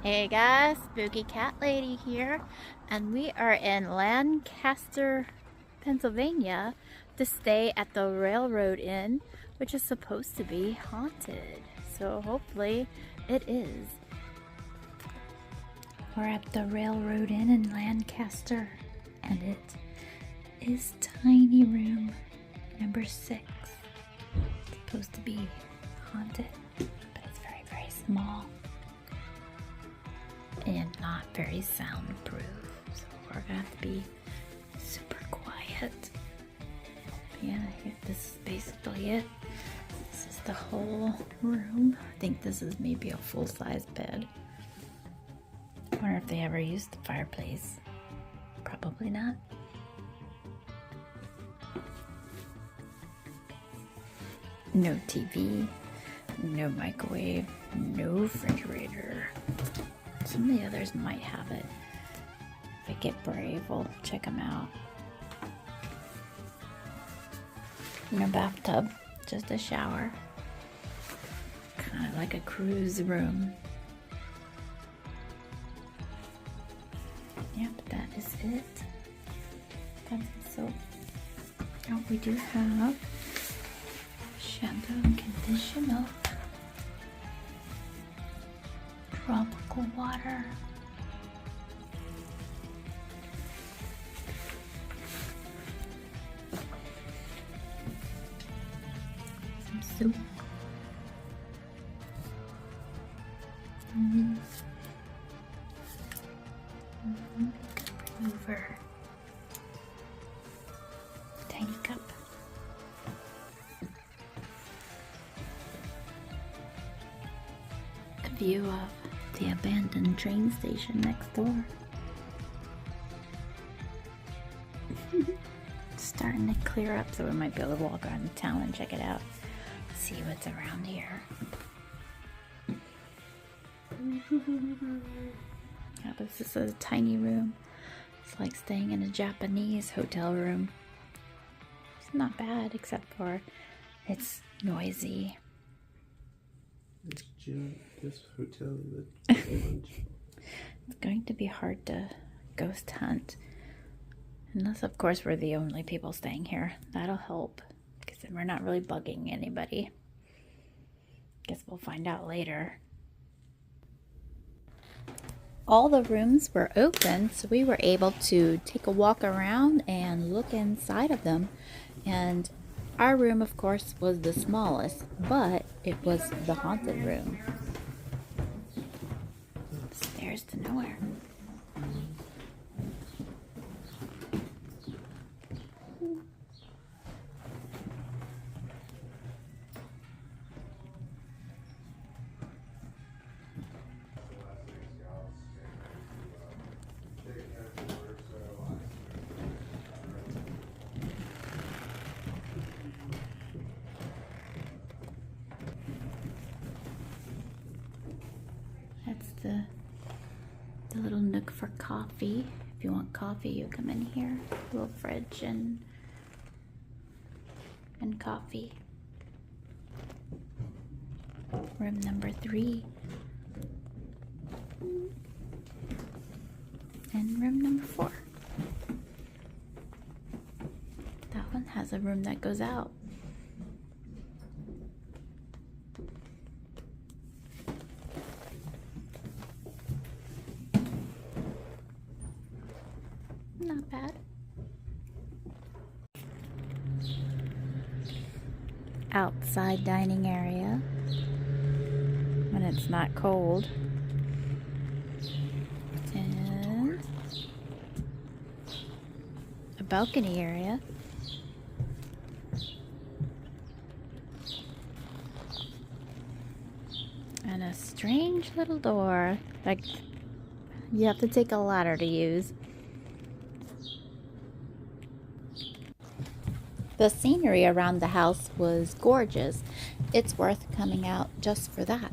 Hey guys, Spooky Cat Lady here, and we are in Lancaster, Pennsylvania to stay at the Railroad Inn, which is supposed to be haunted. So hopefully it is. We're at the Railroad Inn in Lancaster, and it is tiny room number 6. It's supposed to be haunted, but it's very, very small. And not very soundproof, so we're gonna have to be super quiet. Yeah, this is basically it. This is the whole room. I think this is maybe a full-size bed. I wonder if they ever used the fireplace. Probably not. No TV, no microwave, no refrigerator. Some of the others might have it. If I get brave, we'll check them out. No bathtub, just a shower. Kind of like a cruise room. Yep, that is it. So, oh, we do have shampoo and conditioner. Tropical water. Some soup. Over. Tiny cup. A view of the abandoned train station next door. Starting to clear up, so we might be able to walk around the town and check it out. See what's around here. Yeah, but this is a tiny room. It's like staying in a Japanese hotel room. It's not bad, except for it's noisy. It's this hotel that It's going to be hard to ghost hunt. Unless, of course, we're the only people staying here. That'll help, because then we're not really bugging anybody. Guess we'll find out later. All the rooms were open, so we were able to take a walk around and look inside of them. And our room, of course, was the smallest, but it was the haunted room. Stairs to nowhere. That's the little nook for coffee. If you want coffee, you come in here. Little fridge and coffee. Room number 3. And room number 4. That one has a room that goes out. Not bad. Outside dining area when it's not cold. And a balcony area. And a strange little door. Like, you have to take a ladder to use. The scenery around the house was gorgeous. It's worth coming out just for that.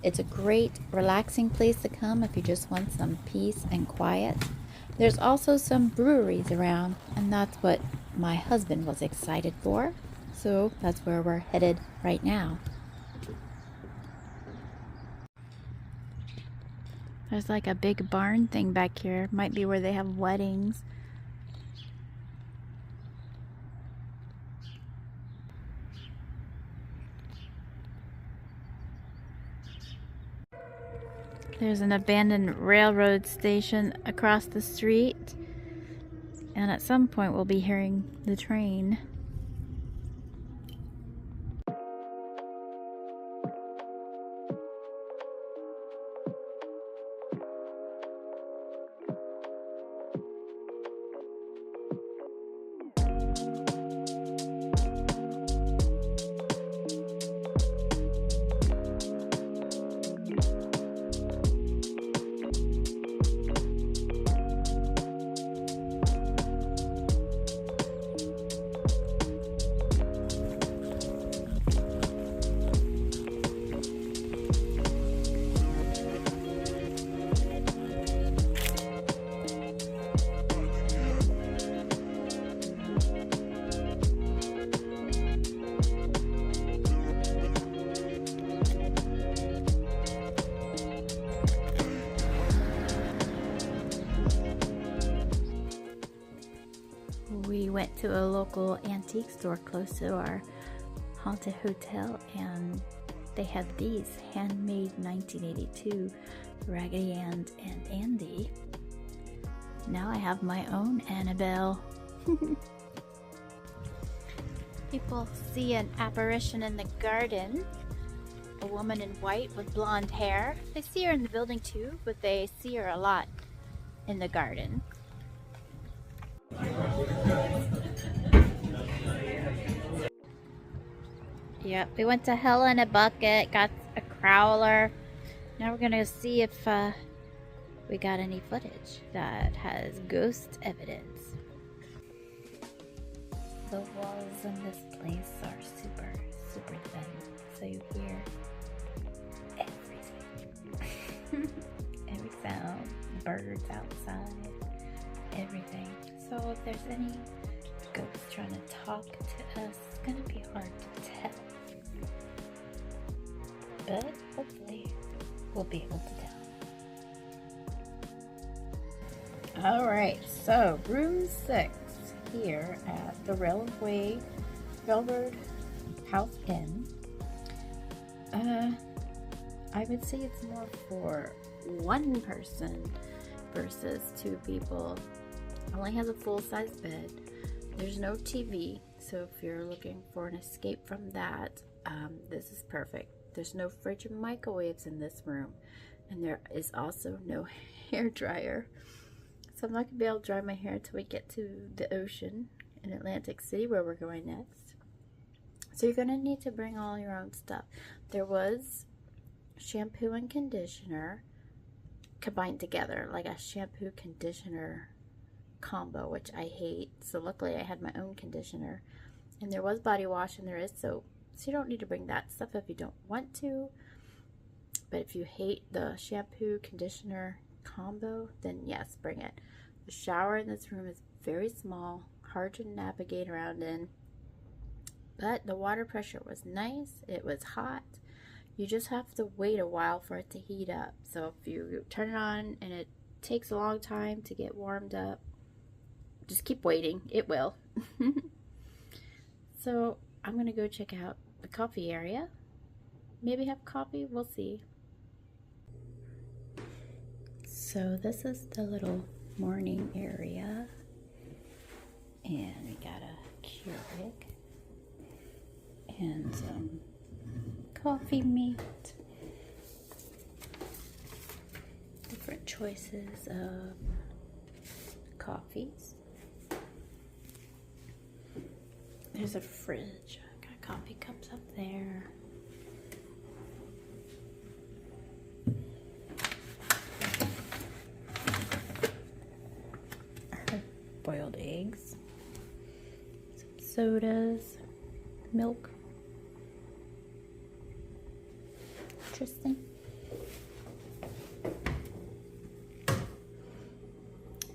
It's a great, relaxing place to come if you just want some peace and quiet. There's also some breweries around, and that's what my husband was excited for. So that's where we're headed right now. There's like a big barn thing back here. Might be where they have weddings. There's an abandoned railroad station across the street. And at some point we'll be hearing the train. We went to a local antique store close to our haunted hotel, and they had these handmade 1982 Raggedy Ann and Andy. Now I have my own Annabelle. People see an apparition in the garden. A woman in white with blonde hair. They see her in the building too, but they see her a lot in the garden. Yep, we went to Hell in a Bucket, got a crowler. Now we're gonna see if we got any footage that has ghost evidence. The walls in this place are super, super thin, so you hear everything. Every sound, birds outside, everything. So if there's any ghosts trying to talk to us, it's gonna be hard to tell. But hopefully we'll be able to tell. Alright, so room 6 here at the Railroad House Inn. I would say it's more for one person versus 2 people. It only has a full-size bed. There's no TV, so if you're looking for an escape from that, this is perfect. There's no fridge or microwaves in this room, and there is also no hair dryer. So I'm not gonna be able to dry my hair until we get to the ocean in Atlantic City, where we're going next. So you're gonna need to bring all your own stuff. There was shampoo and conditioner combined together, like a shampoo conditioner combo, which I hate. So luckily I had my own conditioner, and there was body wash, and there is soap. So you don't need to bring that stuff if you don't want to. But if you hate the shampoo conditioner combo, then yes, bring it. The shower in this room is very small, hard to navigate around in, but the water pressure was nice. It was hot. You just have to wait a while for it to heat up. So if you turn it on and it takes a long time to get warmed up, just keep waiting. It will. So I'm gonna go check out the coffee area. Maybe have coffee, we'll see. So this is the little morning area, and we got a Keurig and some coffee mate. Different choices of coffees. There's a fridge. Got coffee cups up there. Boiled eggs, some sodas, milk. Interesting.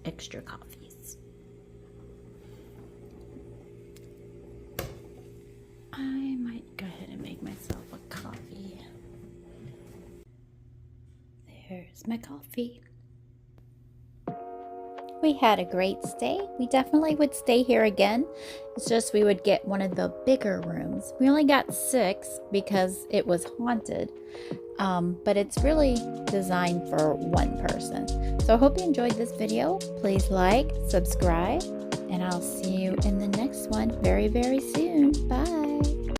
Extra coffees. I might go ahead and make myself a coffee. There There's my coffee. We had a great stay. We definitely would stay here again. It's just we would get one of the bigger rooms. We only got 6 because it was haunted. But it's really designed for one person. So I hope you enjoyed this video. Please like, subscribe, and I'll see you in the next one very, very soon. Bye.